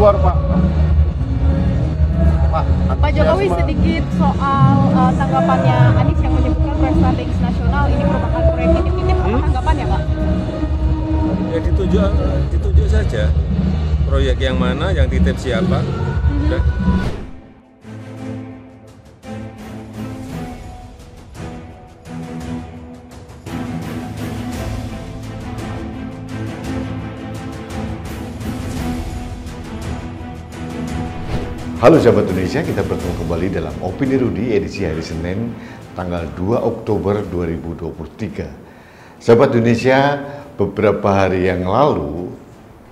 keluar Pak. Pak Jokowi sedikit soal tanggapannya Anies yang menyebutkan proyek strategis nasional ini merupakan proyek definitif. Apa tanggapannya Pak? Ya ditunjuk saja proyek yang mana, yang titip siapa. Udah. Halo sahabat Indonesia, kita bertemu kembali dalam Opini Rudi edisi hari Senin tanggal 2 Oktober 2023. Sahabat Indonesia, beberapa hari yang lalu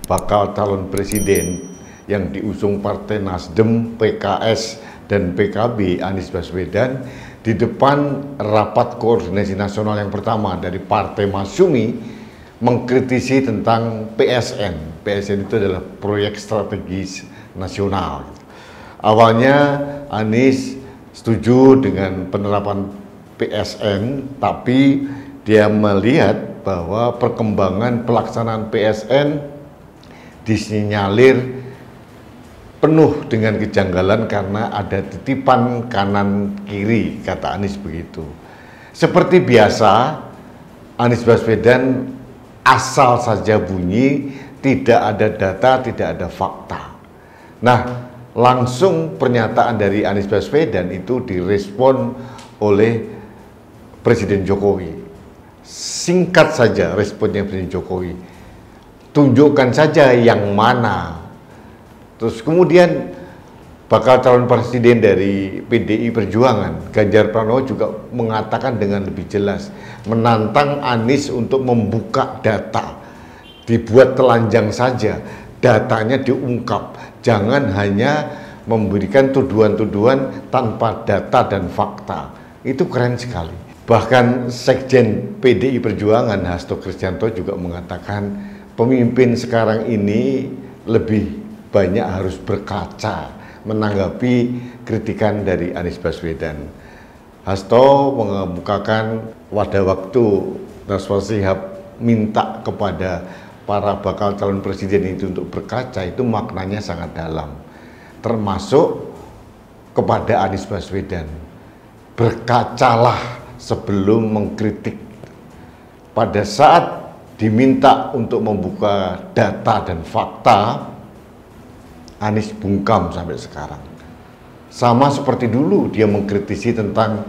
bakal calon presiden yang diusung Partai Nasdem, PKS, dan PKB Anies Baswedan di depan rapat koordinasi nasional yang pertama dari Partai Masyumi mengkritisi tentang PSN. PSN itu adalah proyek strategis nasional. Awalnya Anies setuju dengan penerapan PSN, tapi dia melihat bahwa perkembangan pelaksanaan PSN disinyalir penuh dengan kejanggalan karena ada titipan kanan kiri, kata Anies begitu. Seperti biasa, Anies Baswedan asal saja bunyi, tidak ada data, tidak ada fakta. Nah, langsung pernyataan dari Anies Baswedan itu direspon oleh Presiden Jokowi. Singkat saja responnya Presiden Jokowi, tunjukkan saja yang mana. Terus kemudian bakal calon presiden dari PDI Perjuangan, Ganjar Pranowo juga mengatakan dengan lebih jelas, menantang Anies untuk membuka data, dibuat telanjang saja, datanya diungkap. Jangan hanya memberikan tuduhan-tuduhan tanpa data dan fakta. Itu keren sekali. Bahkan Sekjen PDI Perjuangan Hasto Kristianto juga mengatakan pemimpin sekarang ini lebih banyak harus berkaca menanggapi kritikan dari Anies Baswedan. Hasto mengemukakan pada waktu Najwa Shihab minta kepada para bakal calon presiden itu untuk berkaca, itu maknanya sangat dalam, termasuk kepada Anies Baswedan. Berkacalah sebelum mengkritik. Pada saat diminta untuk membuka data dan fakta, Anies bungkam sampai sekarang. Sama seperti dulu dia mengkritisi tentang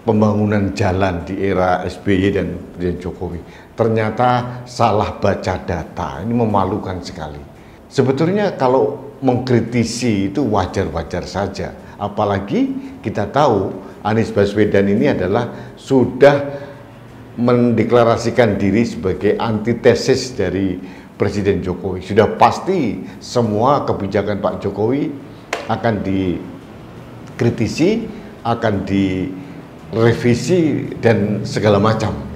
pembangunan jalan di era SBY dan Presiden Jokowi. Ternyata salah baca data, ini memalukan sekali. Sebetulnya kalau mengkritisi itu wajar-wajar saja. Apalagi kita tahu Anies Baswedan ini adalah sudah mendeklarasikan diri sebagai antitesis dari Presiden Jokowi. Sudah pasti semua kebijakan Pak Jokowi akan dikritisi, akan direvisi dan segala macam.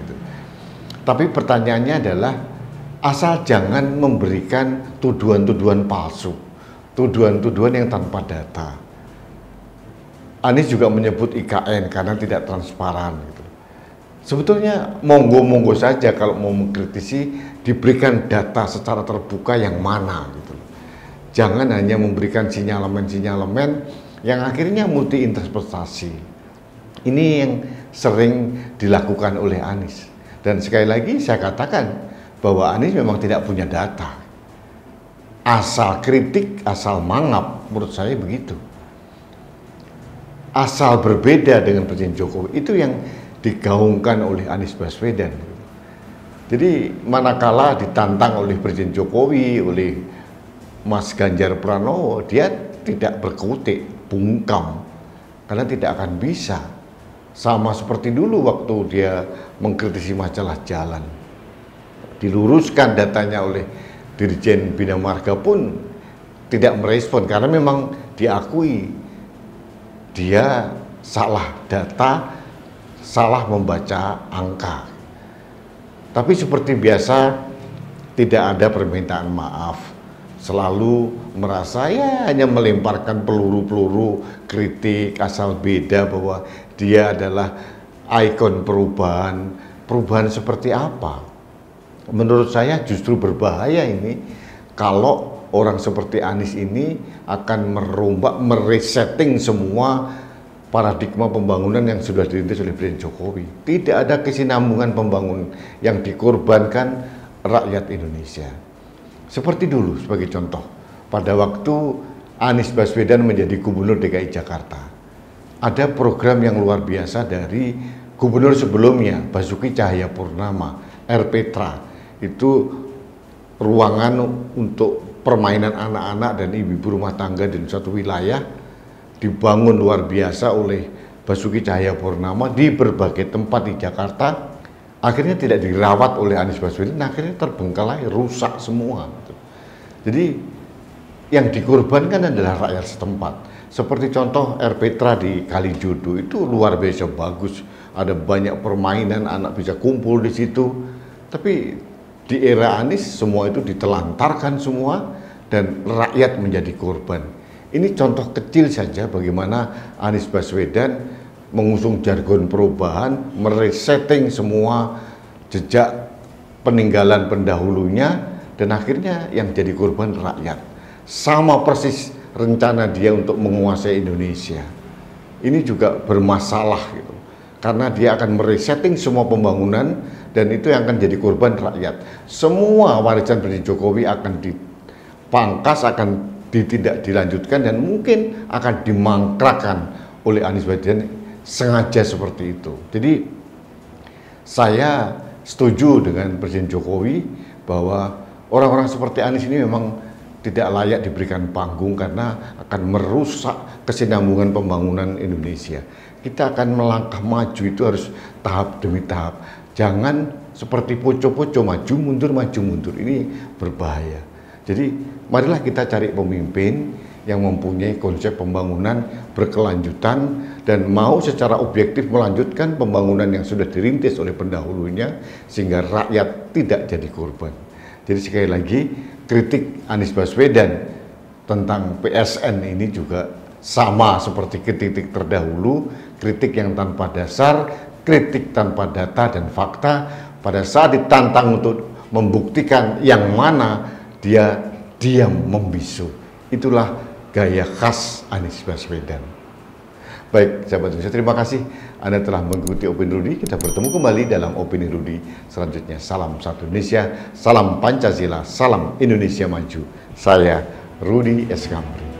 Tapi pertanyaannya adalah asal jangan memberikan tuduhan-tuduhan palsu, tuduhan-tuduhan yang tanpa data. Anies juga menyebut IKN karena tidak transparan. Gitu. Sebetulnya monggo-monggo saja kalau mau mengkritisi diberikan data secara terbuka yang mana. Gitu. Jangan hanya memberikan sinyalemen-sinyalemen yang akhirnya multi interpretasi. Ini yang sering dilakukan oleh Anies. Dan sekali lagi saya katakan bahwa Anies memang tidak punya data. Asal kritik, asal mangap, menurut saya begitu. Asal berbeda dengan Presiden Jokowi, itu yang digaungkan oleh Anies Baswedan. Jadi manakala ditantang oleh Presiden Jokowi, oleh Mas Ganjar Pranowo, dia tidak berkutik, bungkam, karena tidak akan bisa. Sama seperti dulu waktu dia mengkritisi masalah jalan. Diluruskan datanya oleh Dirjen Bina Marga pun tidak merespon karena memang diakui dia salah data, salah membaca angka. Tapi seperti biasa tidak ada permintaan maaf. Selalu merasa ya hanya melemparkan peluru-peluru kritik asal beda bahwa dia adalah ikon perubahan. Perubahan seperti apa? Menurut saya justru berbahaya ini kalau orang seperti Anies ini akan merombak, meresetting semua paradigma pembangunan yang sudah dirintis oleh Presiden Jokowi. Tidak ada kesinambungan pembangunan yang dikorbankan rakyat Indonesia. Seperti dulu sebagai contoh, pada waktu Anies Baswedan menjadi Gubernur DKI Jakarta, ada program yang luar biasa dari Gubernur sebelumnya, Basuki Cahayapurnama, RPTRA, itu ruangan untuk permainan anak-anak dan ibu-ibu rumah tangga di suatu wilayah dibangun luar biasa oleh Basuki Cahayapurnama di berbagai tempat di Jakarta. Akhirnya tidak dirawat oleh Anies Baswedan, akhirnya terbengkalai, rusak semua. Jadi yang dikorbankan adalah rakyat setempat. Seperti contoh RPTRA di Kalijodo itu luar biasa bagus. Ada banyak permainan, anak bisa kumpul di situ. Tapi di era Anies semua itu ditelantarkan semua dan rakyat menjadi korban. Ini contoh kecil saja bagaimana Anies Baswedan mengusung jargon perubahan, meresetting semua jejak peninggalan pendahulunya, dan akhirnya yang jadi korban rakyat. Sama persis rencana dia untuk menguasai Indonesia. Ini juga bermasalah gitu. Karena dia akan meresetting semua pembangunan dan itu yang akan jadi korban rakyat. Semua warisan Presiden Jokowi akan dipangkas, akan tidak dilanjutkan dan mungkin akan dimangkrakkan oleh Anies Baswedan sengaja seperti itu. Jadi saya setuju dengan Presiden Jokowi bahwa orang-orang seperti Anies ini memang tidak layak diberikan panggung karena akan merusak kesinambungan pembangunan Indonesia. Kita akan melangkah maju itu harus tahap demi tahap. Jangan seperti poco-poco maju mundur. Ini berbahaya. Jadi marilah kita cari pemimpin yang mempunyai konsep pembangunan berkelanjutan dan mau secara objektif melanjutkan pembangunan yang sudah dirintis oleh pendahulunya sehingga rakyat tidak jadi korban. Jadi sekali lagi kritik Anies Baswedan tentang PSN ini juga sama seperti kritik terdahulu, kritik yang tanpa dasar, kritik tanpa data dan fakta. Pada saat ditantang untuk membuktikan yang mana, dia diam membisu. Itulah gaya khas Anies Baswedan. Baik, sahabat Indonesia, terima kasih Anda telah mengikuti Opini Rudi. Kita bertemu kembali dalam Opini Rudi selanjutnya. Salam satu Indonesia, salam Pancasila, salam Indonesia maju. Saya Rudi S. Kamri.